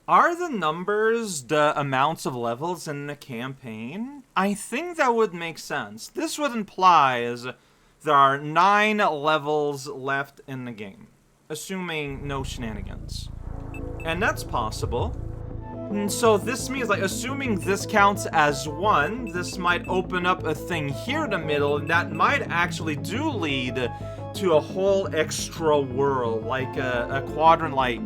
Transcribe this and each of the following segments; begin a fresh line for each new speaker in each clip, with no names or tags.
Are the numbers the amounts of levels in the campaign? I think that would make sense. This would imply is there are 9 levels left in the game, assuming no shenanigans. And that's possible. And so this means, like, assuming this counts as 1, this might open up a thing here in the middle, and that might actually do lead to a whole extra world, like a quadrant, like,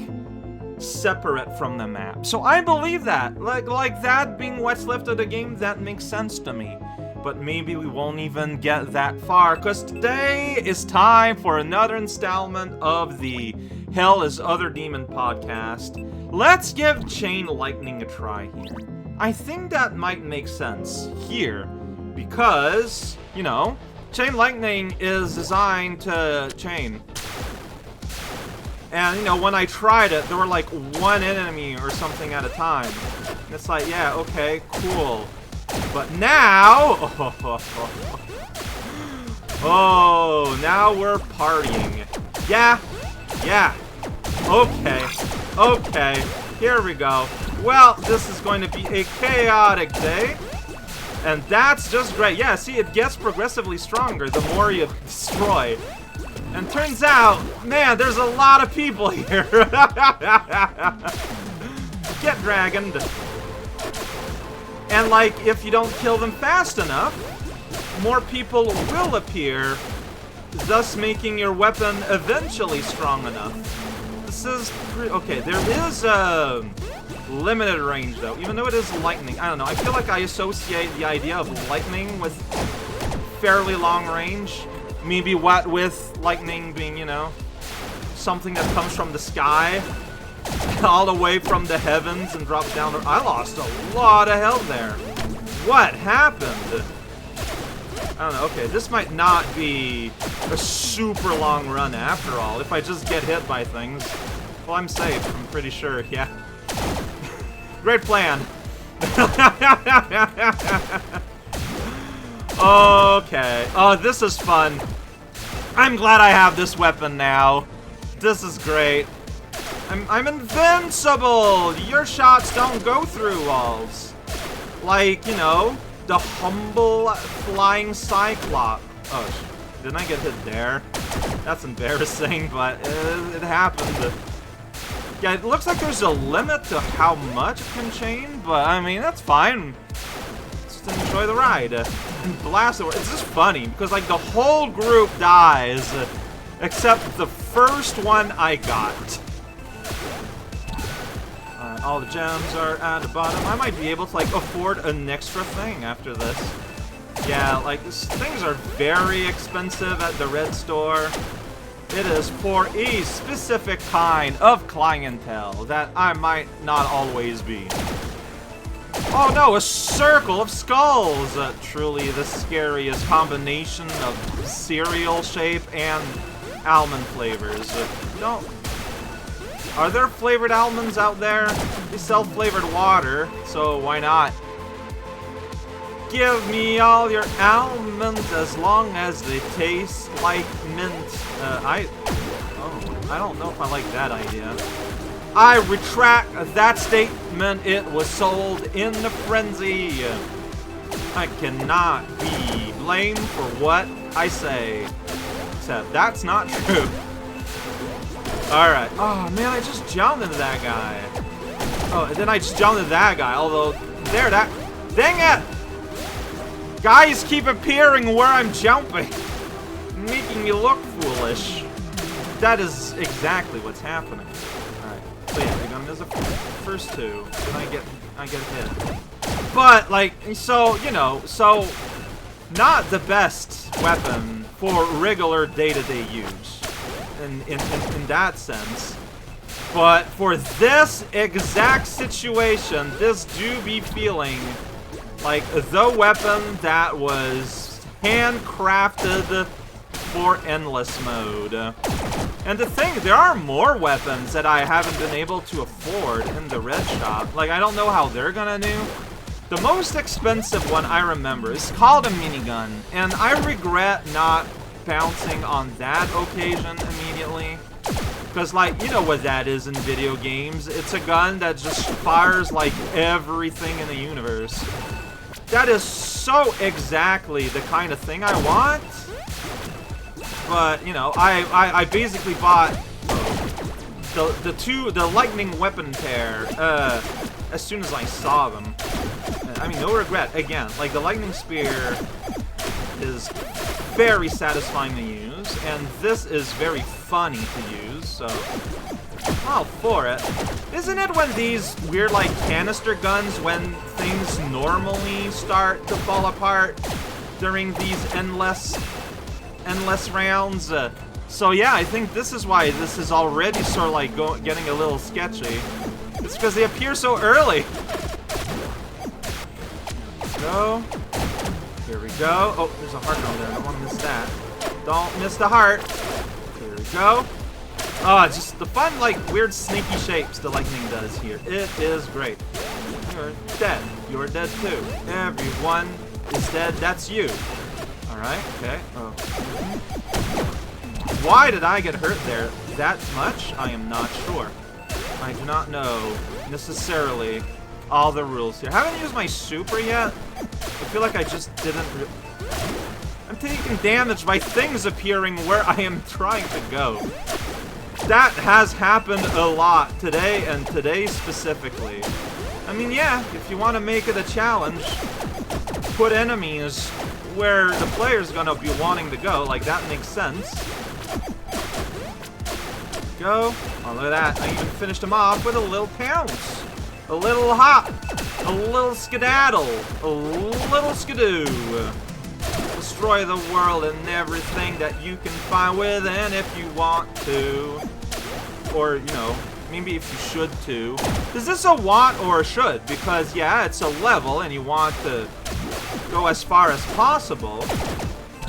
separate from the map. So I believe that. Like that being what's left of the game, that makes sense to me. But maybe we won't even get that far, because today is time for another installment of the Hell is Other Demon podcast. Let's give Chain Lightning a try here. I think that might make sense here, because, you know, Chain Lightning is designed to chain. And, you know, when I tried it, there were like 1 enemy or something at a time. And it's like, yeah, okay, cool. But now... Oh, now we're partying. Yeah, okay, here we go. Well, this is going to be a chaotic day. And that's just great. Yeah, see, it gets progressively stronger the more you destroy. And turns out, man, there's a lot of people here. Get dragoned. And, like, if you don't kill them fast enough, more people will appear, thus making your weapon eventually strong enough. This is pretty... Okay, there is a limited range, though, even though it is lightning. I don't know, I feel like I associate the idea of lightning with fairly long range. Maybe what with lightning being, you know, something that comes from the sky, all the way from the heavens and drops down. I lost a lot of health there. What happened? I don't know. Okay, this might not be a super long run after all. If I just get hit by things, well, I'm safe. I'm pretty sure. Yeah. Great plan. Okay. Oh, this is fun. I'm glad I have this weapon now. This is great. I'm invincible! Your shots don't go through walls. Like, you know, the humble flying Cyclops. Oh, didn't I get hit there? That's embarrassing, but it happened. Yeah, it looks like there's a limit to how much it can chain, but I mean, that's fine. Enjoy the ride and blast it. It's just funny because like the whole group dies except the first one I got. Alright, all the gems are at the bottom. I might be able to like afford an extra thing after this. Yeah, like things are very expensive at the red store. It is for a specific kind of clientele that I might not always be. Oh no, a circle of skulls! Truly the scariest combination of cereal shape and almond flavors. Don't... Are there flavored almonds out there? They sell flavored water, so why not? Give me all your almonds as long as they taste like mint. I don't know if I like that idea. I retract that statement. It was sold in the frenzy. I cannot be blamed for what I say. Except that's not true. Alright. Oh man, I just jumped into that guy. Oh, and then I just jumped into that guy. Although, there, that... Dang it! Guys keep appearing where I'm jumping. Making me look foolish. That is exactly what's happening. So yeah, I'm as a first two, and I get hit. But like, so you know, so not the best weapon for regular day-to-day use, in that sense. But for this exact situation, this do be feeling like the weapon that was handcrafted for endless mode. And the thing, there are more weapons that I haven't been able to afford in the red shop. Like, I don't know how they're gonna do. The most expensive one I remember is called a minigun, and I regret not bouncing on that occasion immediately. Because, like, you know what that is in video games. It's a gun that just fires, like, everything in the universe. That is so exactly the kind of thing I want. But, you know, I basically bought the lightning weapon pair as soon as I saw them. I mean, no regret. Again, like, the lightning spear is very satisfying to use, and this is very funny to use, so I'm all for it. Isn't it when these weird, like, canister guns, when things normally start to fall apart during these endless rounds? So yeah, I think this is why this is already sort of like getting a little sketchy. It's because they appear so early. Go. Here we go. Oh, there's a heart down there. I don't want to miss that. Don't miss the heart. Here we go. Oh, it's just the fun, like, weird sneaky shapes the lightning does here. It is great. You're dead. You're dead too. Everyone is dead. That's you. Alright, okay. Oh. Why did I get hurt there that much? I am not sure. I do not know necessarily all the rules here. I haven't used my super yet. I feel like I just didn't. I'm taking damage by things appearing where I am trying to go. That has happened a lot today, and today specifically. I mean, yeah, if you want to make it a challenge, put enemies where the player's gonna be wanting to go. Like, that makes sense. Go. Oh, look at that. I even finished him off with a little pounce. A little hop. A little skedaddle. A little skidoo. Destroy the world and everything that you can find within if you want to. Or, you know, maybe if you should to. Is this a want or a should? Because, yeah, it's a level and you want to go as far as possible.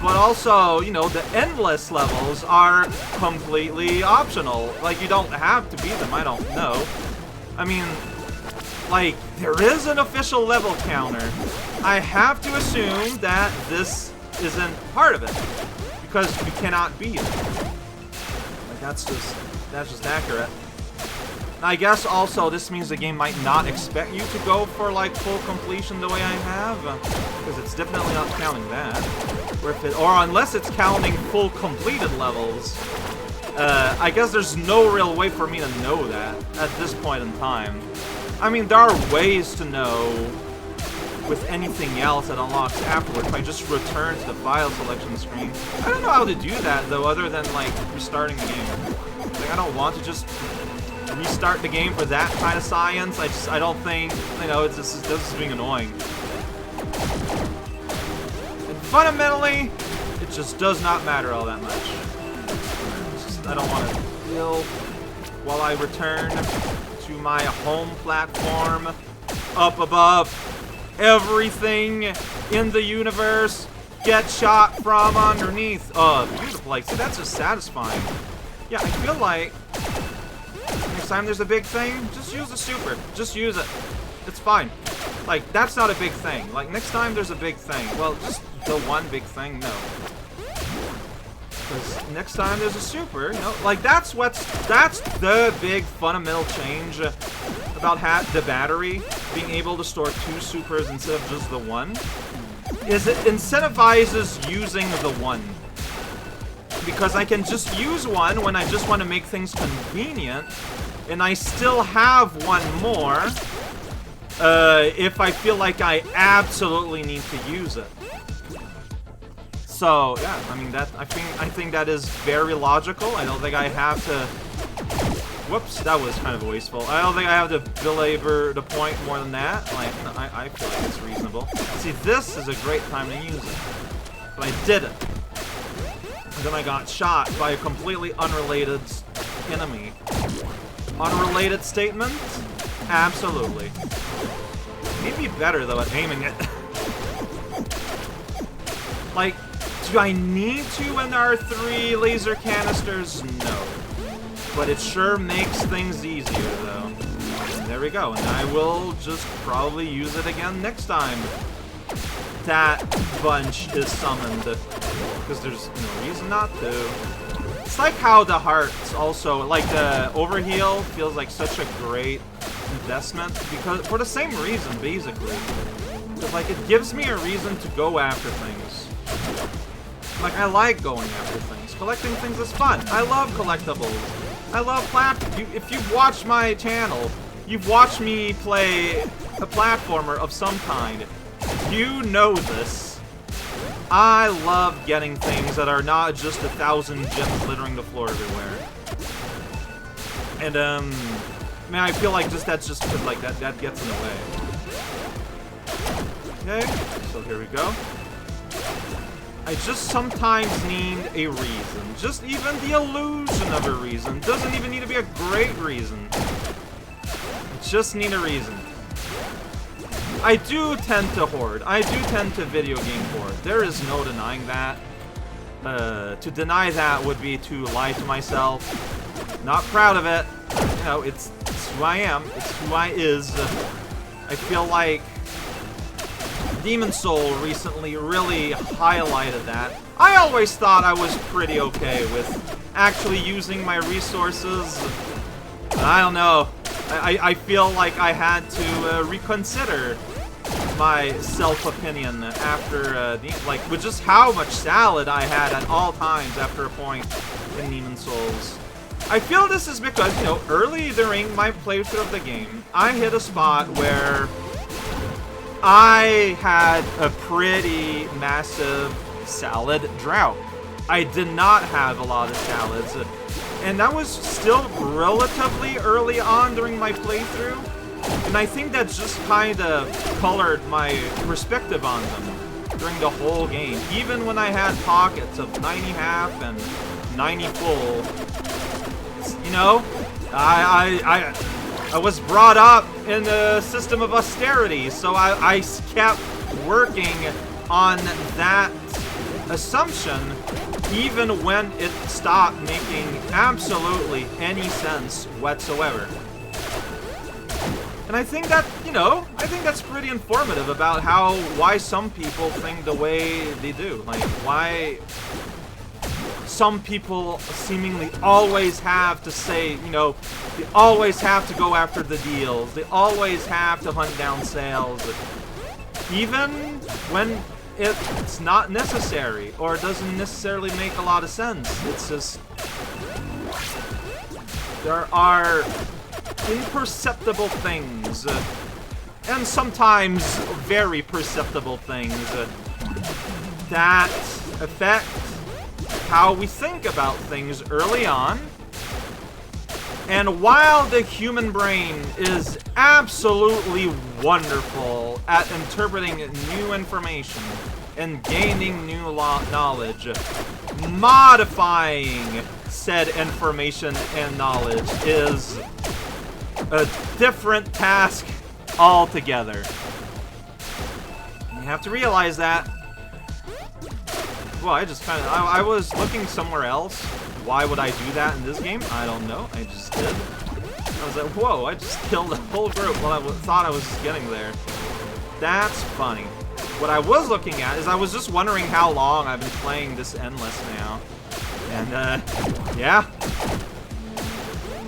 But also, you know, the endless levels are completely optional. Like, you don't have to beat them, I don't know. I mean, like, there is an official level counter. I have to assume that this isn't part of it. Because you cannot beat it. Like, that's just accurate. I guess also this means the game might not expect you to go for, like, full completion the way I have. Because it's definitely not counting that. Or unless it's counting full completed levels. I guess there's no real way for me to know that at this point in time. I mean, there are ways to know with anything else that unlocks afterwards if I just return to the file selection screen. I don't know how to do that, though, other than, like, restarting the game. Like, I don't want to just restart the game for that kind of science. I don't think, you know, this is being annoying. And fundamentally, it just does not matter all that much. I don't want to heal while I return to my home platform up above. Everything in the universe gets shot from underneath. Oh, beautiful. Like, see, that's just satisfying. Yeah, I feel like next time there's a big thing, just use the super. Just use it. It's fine. Like, that's not a big thing. Like, next time there's a big thing, well, just the one big thing, no. Because next time there's a super, you know, like, that's the big fundamental change about the battery being able to store 2 supers instead of just the one, is it incentivizes using the one. Because I can just use one when I just want to make things convenient, and I still have one more if I feel like I absolutely need to use it. So yeah, I mean, that I think that is very logical. I don't think I have to. Whoops, that was kind of wasteful. I don't think I have to belabor the point more than that. Like, I feel like it's reasonable. See, this is a great time to use it, but I didn't. And then I got shot by a completely unrelated enemy. Unrelated statement? Absolutely. Maybe better, though, at aiming it. Like, do I need to when there are 3 laser canisters? No. But it sure makes things easier, though. And there we go. And I will just probably use it again next time that bunch is summoned. Because there's no reason not to. It's like how the hearts also, like the overheal feels like such a great investment because for the same reason, basically. Like, it gives me a reason to go after things. Like, I like going after things. Collecting things is fun. I love collectibles. I love if you've watched my channel, you've watched me play a platformer of some kind. You know this. I love getting things that are not just 1,000 gems littering the floor everywhere. And, man, I feel like that's just like, that gets in the way. Okay, so here we go. I just sometimes need a reason. Just even the illusion of a reason. Doesn't even need to be a great reason. I just need a reason. I do tend to hoard. I do tend to video game hoard. There is no denying that. To deny that would be to lie to myself. Not proud of it. You know, it's who I am. It's who I is. I feel like Demon Soul recently really highlighted that. I always thought I was pretty okay with actually using my resources. But I don't know. I feel like I had to reconsider my self-opinion after, with just how much salad I had at all times after a point in Demon Souls. I feel this is because, you know, early during my playthrough of the game, I hit a spot where I had a pretty massive salad drought. I did not have a lot of salads, and that was still relatively early on during my playthrough, and I think that just kind of colored my perspective on them during the whole game. Even when I had pockets of 90 half and 90 full, you know, I was brought up in a system of austerity, so I kept working on that assumption even when it stopped making absolutely any sense whatsoever. And I think that, you know, I think that's pretty informative about why some people think the way they do. Like, why some people seemingly always have to say, you know, they always have to go after the deals. They always have to hunt down sales. Even when it's not necessary or doesn't necessarily make a lot of sense. It's just, there are imperceptible things, and sometimes very perceptible things, that affect how we think about things early on. And while the human brain is absolutely wonderful at interpreting new information and gaining new knowledge, modifying said information and knowledge is a different task altogether. You have to realize that. Well, I was looking somewhere else. Why would I do that in this game? I don't know. I just did. I was like, whoa, I just killed a whole group while I thought I was getting there. That's funny. What I was looking at is I was just wondering how long I've been playing this endless now. And, yeah.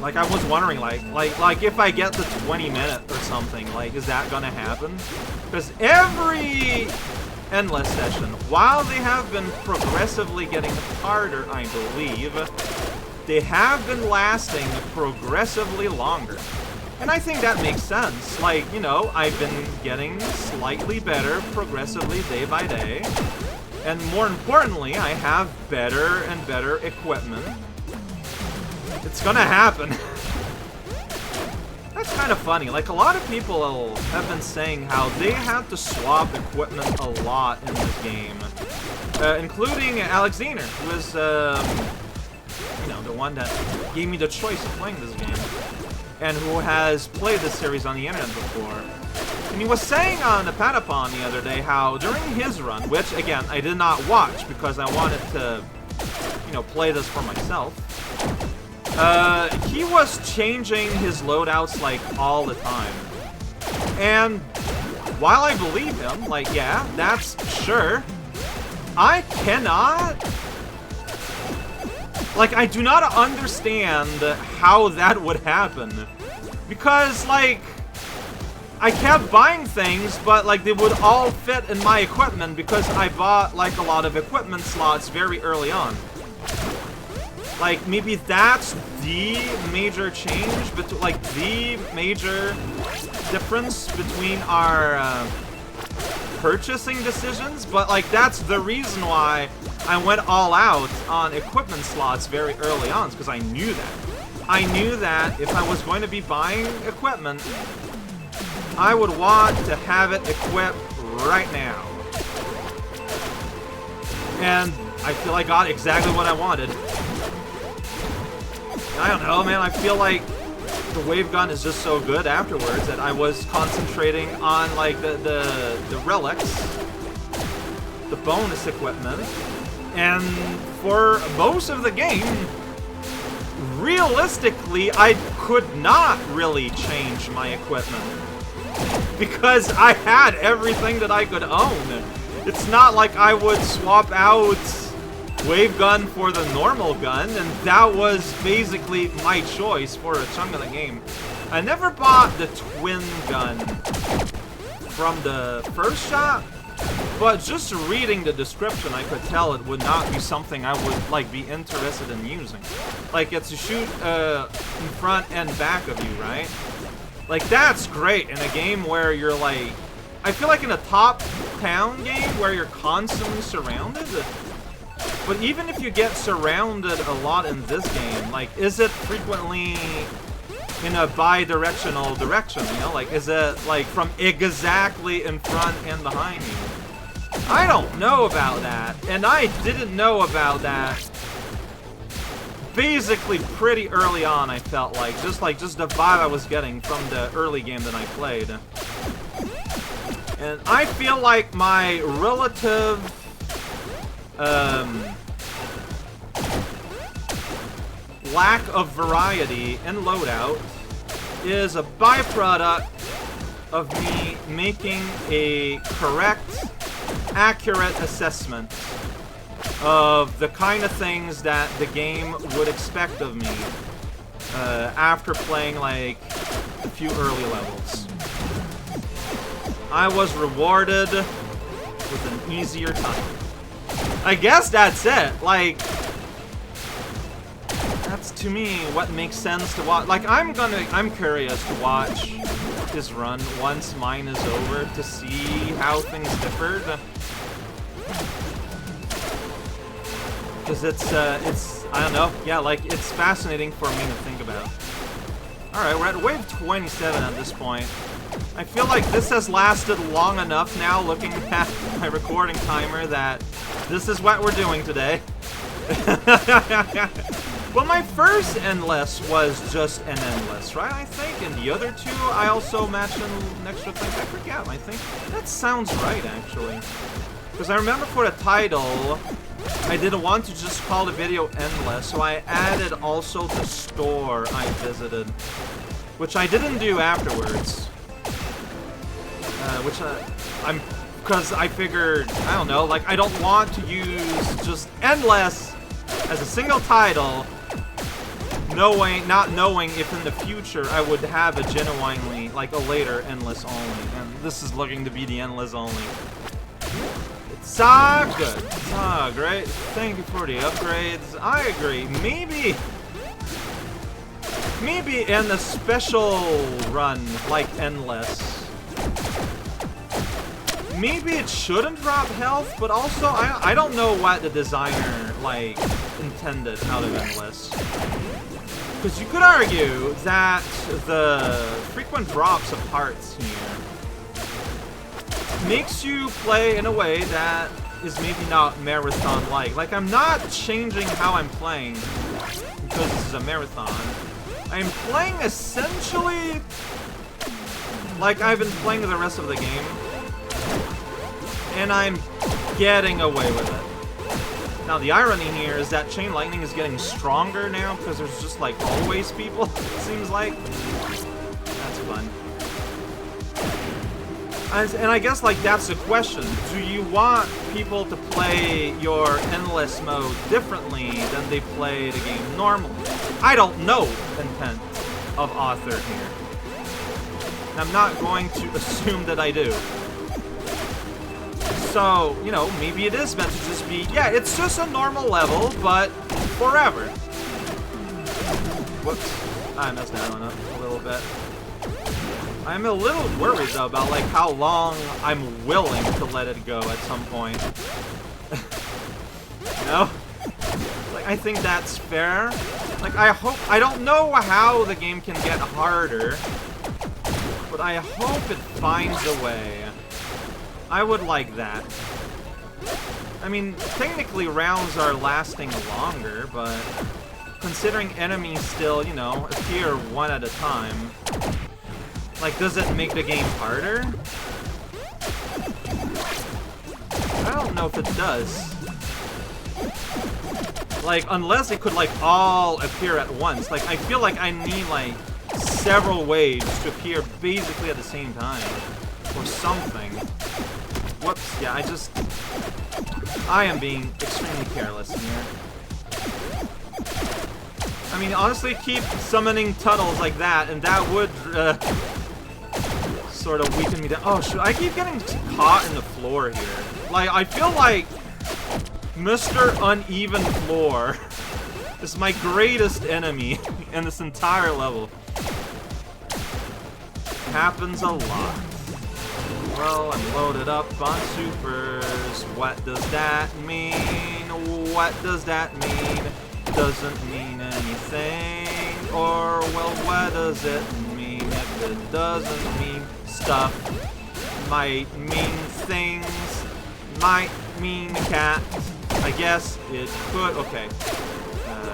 Like, I was wondering, like if I get the 20-minute or something, like, is that gonna happen? Because every endless session, while they have been progressively getting harder, I believe, they have been lasting progressively longer. And I think that makes sense. Like, you know, I've been getting slightly better progressively day by day. And more importantly, I have better and better equipment. It's gonna happen. That's kind of funny. Like, a lot of people have been saying how they have to swap equipment a lot in this game. Including Alexander, who is, you know, the one that gave me the choice of playing this game. And who has played this series on the internet before. And he was saying on the Patapon the other day how during his run, which, again, I did not watch because I wanted to, you know, play this for myself. He was changing his loadouts, like, all the time. And while I believe him, like, yeah, that's sure, I cannot Like, I do not understand how that would happen. Because, like, I kept buying things, but, like, they would all fit in my equipment because I bought, like, a lot of equipment slots very early on. Like, maybe that's the major change, but, like, the major difference between our purchasing decisions, but, like, that's the reason why I went all out on equipment slots very early on, because I knew that. I knew that if I was going to be buying equipment, I would want to have it equipped right now. And I feel I got exactly what I wanted. I don't know, man, I feel like the wave gun is just so good afterwards that I was concentrating on, like, the relics, the bonus equipment, and for most of the game, realistically, I could not really change my equipment because I had everything that I could own. It's not like I would swap out wave gun for the normal gun, and that was basically my choice for a chunk of the game. I never bought the twin gun from the first shot, but just reading the description, I could tell it would not be something I would, like, be interested in using. Like, it's to shoot in front and back of you, right? Like, that's great in a game where you're, like, I feel like in a top-down game where you're constantly surrounded. But even if you get surrounded a lot in this game, like, is it frequently in a bi-directional direction, you know? Like, is it, like, from exactly in front and behind you? I don't know about that, and I didn't know about that basically pretty early on, I felt like. Just the vibe I was getting from the early game that I played. And I feel like my relative lack of variety in loadout is a byproduct of me making a correct, accurate assessment of the kind of things that the game would expect of me after playing, like, a few early levels. I was rewarded with an easier time. I guess that's it. Like, that's, to me, what makes sense to watch. Like, I'm curious to watch his run once mine is over to see how things differed. Because it's, I don't know, yeah, like, it's fascinating for me to think about. Alright, we're at wave 27 at this point. I feel like this has lasted long enough now, looking at my recording timer, that this is what we're doing today. Well, my first endless was just an endless, right? I think, and the other two I also matched an extra thing. I forget, I think that sounds right, actually. Because I remember for the title, I didn't want to just call the video endless, so I added also the store I visited, which I didn't do afterwards. Because I figured, I don't know, like, I don't want to use just endless as a single title, not knowing if in the future I would have a genuinely, like, a later endless only, and this is looking to be the endless only. It's good. It's great. Thank you for the upgrades. I agree. Maybe in a special run like endless, maybe it shouldn't drop health, but also I don't know what the designer, like, intended out of endless. Because you could argue that the frequent drops of hearts here makes you play in a way that is maybe not marathon-like. Like, I'm not changing how I'm playing because this is a marathon. I'm playing essentially like I've been playing the rest of the game, and I'm getting away with it. Now, the irony here is that Chain Lightning is getting stronger now because there's just, like, always people, it seems like. That's fun. And I guess, like, that's the question. Do you want people to play your endless mode differently than they play the game normally? I don't know the intent of author here. And I'm not going to assume that I do. So, you know, maybe it is meant to just be, yeah, it's just a normal level, but forever. Whoops. I messed that one up a little bit. I'm a little worried, though, about, like, how long I'm willing to let it go at some point. You know? Like, I think that's fair. Like, I don't know how the game can get harder, but I hope it finds a way. I would like that. I mean, technically rounds are lasting longer, but considering enemies still, you know, appear one at a time, like, does it make the game harder? I don't know if it does. Like, unless it could, like, all appear at once. Like, I feel like I need, like, several waves to appear basically at the same time. Or something. Whoops, yeah, I am being extremely careless in here. I mean, honestly, keep summoning tunnels like that, and that would, sort of weaken me down. Oh, shoot, I keep getting caught in the floor here. Like, I feel like Mr. Uneven Floor is my greatest enemy in this entire level. It happens a lot. Well, I'm loaded up on supers. What does that mean? What does that mean? Doesn't mean anything. Or, well, what does it mean? If it doesn't mean stuff, might mean things, might mean cat. I guess it could. Okay.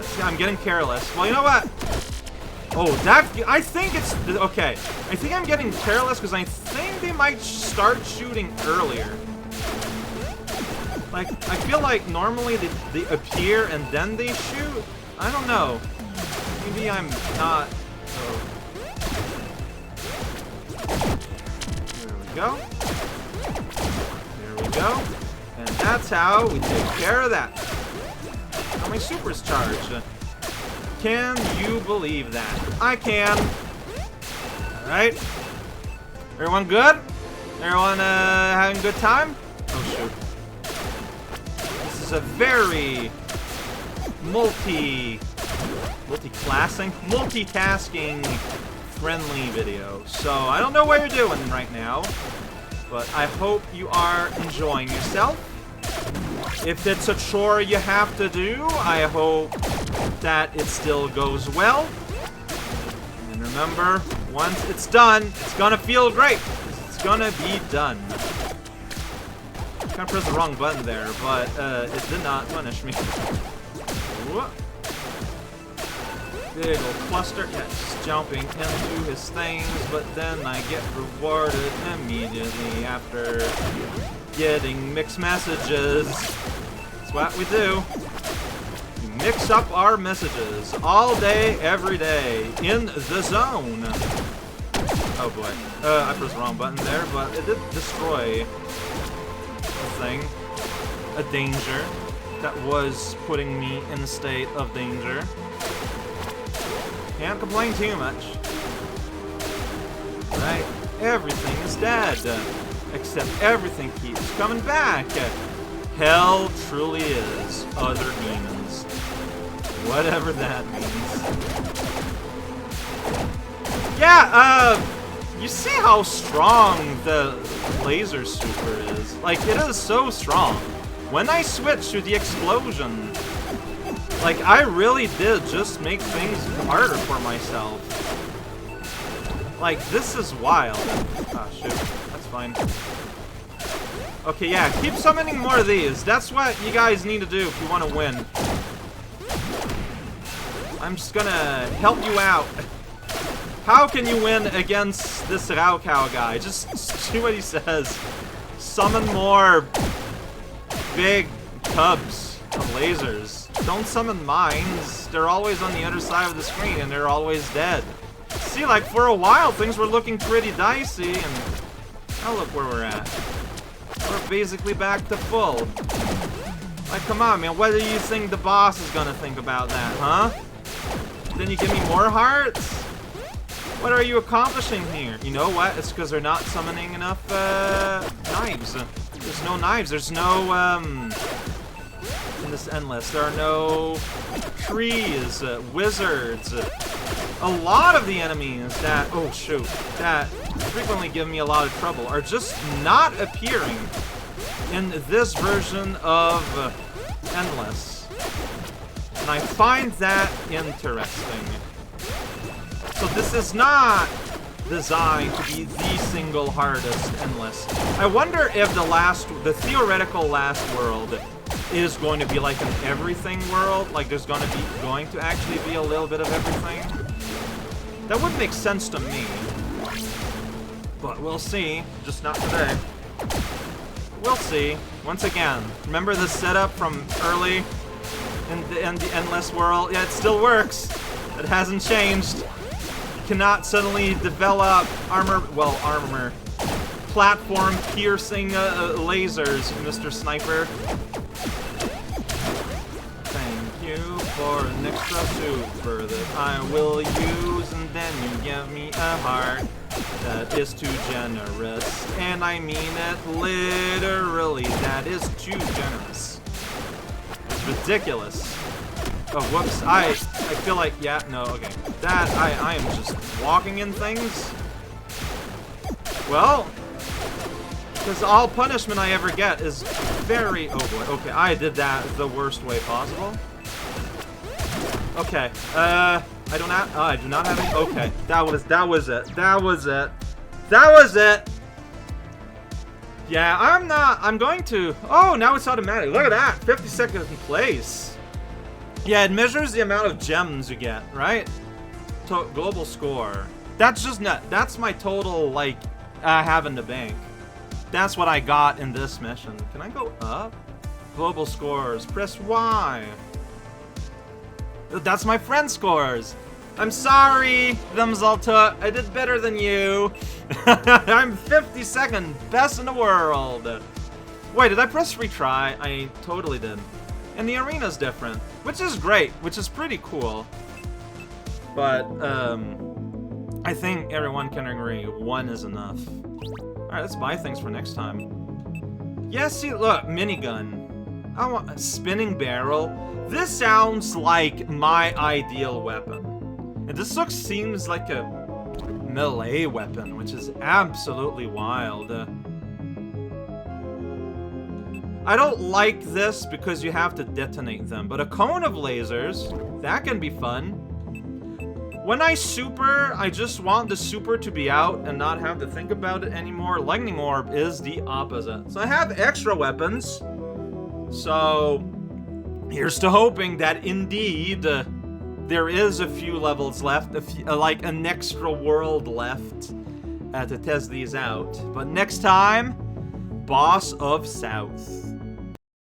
See, I'm getting careless. Well, you know what? Oh, I think it's... Okay. I think I'm getting careless because I think they might start shooting earlier. Like, I feel like normally they appear and then they shoot. I don't know. Maybe I'm not... Oh. There we go. There we go. And that's how we take care of that. Now my super's charged. Can you believe that? I can. Alright. Everyone good? Everyone having a good time? Oh shoot. This is a very multitasking friendly video. So I don't know what you're doing right now, but I hope you are enjoying yourself. If it's a chore you have to do, I hope that it still goes well. And remember, once it's done, it's gonna feel great. It's gonna be done. Kind of pressed the wrong button there, but it did not punish me. Whoop. Big old cluster. Yeah, just jumping into his things, but then I get rewarded immediately after getting mixed messages. That's what we do. We mix up our messages all day, every day, in the zone. Oh boy. I pressed the wrong button there, but it did destroy a thing. A danger that was putting me in a state of danger. Can't complain too much. Right? Everything is dead. Except everything keeps coming back. Hell truly is other demons. Whatever that means. Yeah, you see how strong the laser super is? Like, it is so strong. When I switched to the explosion, like, I really did just make things harder for myself. Like, this is wild. Ah, shoot. That's fine. Okay, yeah, keep summoning more of these. That's what you guys need to do if you want to win. I'm just gonna help you out. How can you win against this raocow guy? Just do what he says. Summon more big tubs of lasers. Don't summon mines. They're always on the other side of the screen and they're always dead. See, like, for a while things were looking pretty dicey, and Now look where we're at. We're basically back to full. Like, come on, man. What do you think the boss is gonna think about that, huh? Then you give me more hearts? What are you accomplishing here? You know what? It's because they're not summoning enough, knives. There's no knives. There's no, in this endless. There are no trees, wizards. A lot of the enemies that, oh shoot, that frequently give me a lot of trouble are just not appearing in this version of Endless. And I find that interesting. So this is not designed to be the single hardest Endless. I wonder if the theoretical last world is going to be like an everything world, like there's going to actually be a little bit of everything. That would make sense to me. But we'll see, just not today. We'll see. Once again, remember the setup from early in the Endless world? Yeah, it still works. It hasn't changed. You cannot suddenly develop armor, platform piercing lasers, Mr. Sniper. For an extra super that I will use, and then you give me a heart that is too generous. And I mean it literally, that is too generous. It's ridiculous. Oh, whoops, I feel like, yeah, no, okay. That, I am just walking in things. Well, because all punishment I ever get is very, oh boy, okay, I did that the worst way possible. Okay, I do not have any, okay, that was it. Yeah, I'm going to, oh, now it's automatic, look at that, 50 seconds in place. Yeah, it measures the amount of gems you get, right? Global score. That's just that's my total, like, I have in the bank. That's what I got in this mission. Can I go up? Global scores, press Y. That's my friend scores. I'm sorry, Thumsalta. I did better than you. I'm 52nd, best in the world. Wait, did I press retry? I totally did. And the arena's different, which is great, which is pretty cool. But, I think everyone can agree, one is enough. Alright, let's buy things for next time. Yeah, see, look, minigun. I want a spinning barrel. This sounds like my ideal weapon. And this seems like a melee weapon, which is absolutely wild. I don't like this because you have to detonate them, but a cone of lasers, that can be fun. When I super, I just want the super to be out and not have to think about it anymore. Lightning Orb is the opposite. So I have extra weapons. So here's to hoping that indeed there is a few levels left, like an extra world left to test these out. But next time, Boss of South.